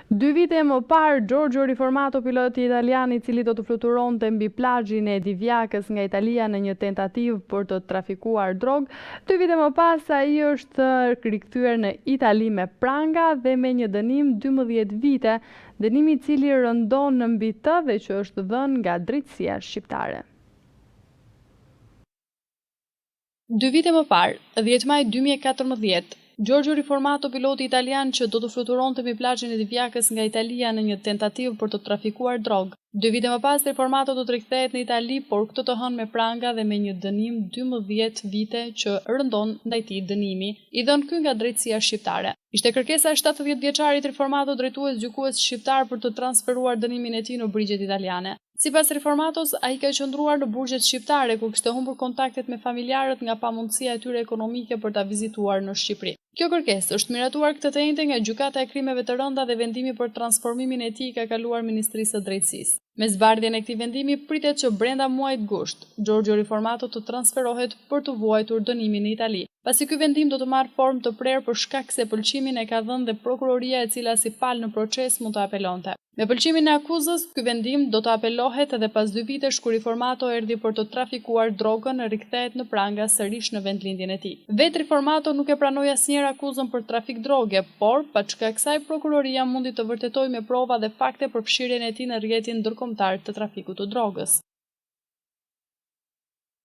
2 vite më parë, Giorgio Riformato, piloti italian i cili do të fluturonte mbi plazhin e Divjakës nga Italia në një tentativë për të trafikuar drogë, 2 vite më pas ai është rikthyer në Itali me pranga dhe me një dënim 12 vite, dënimi i cili rëndon mbi të dhe që është dhënë nga drejtësia shqiptare. 2 vite më parë, 10 maj 2014, Giorgio Riformato, piloti italian që do të fluturonte mbi plazhin e Divjakës nga Italia në një tentativë për të trafikuar drogë. 2 vite më pas, Riformato do të rikthehet në Itali, por këtë të hënë me pranga dhe me një dënim 12 vite që rëndon ndaj tij dënimi, i dhënë ky nga drejtësia shqiptare. Ishte kërkesa e 70 vjeçarit Riformato drejtues gjykues shqiptar për të transferuar dënimin e tij në burgjet italiane. Sipas Riformatos, ai ka qëndruar në burgjet shqiptare ku kishte humbur kontaktet me familjarët nga pamundësia e tyre ekonomike për ta vizituar në Shqipëri. Kjo kërkesë është miratuar këtë të njëjtën nga gjykata e krimeve të rënda dhe vendimi për transformimin e tij ka kaluar Ministrisë së Drejtësisë. Me zbardhjen e këtij vendimi pritet që brenda muajit gusht, Giorgio Riformato të transferohet për të vuajtur dënimin në Itali. Pasi ky vendim do të marrë formë të prerë për shkak se pëlqimin e ka dhënë dhe prokuroria e cila si palë në proces mund të apelonte. Me pëlqimin e akuzës, ky vendim do të apelohet edhe pas 2 vitesh kur Riformato erdhi për të trafikuar drogën, rikthehet në pranga sërish në vendlindjen e tij. Vetë Riformato nuk e pranoi asnjëherë akuzën për trafik droge, por paçka kësaj prokuroria mundi të vërtetojë me prova dhe fakte përfshirjen e tij në rrjetin ndërkombëtar të trafikut të drogës.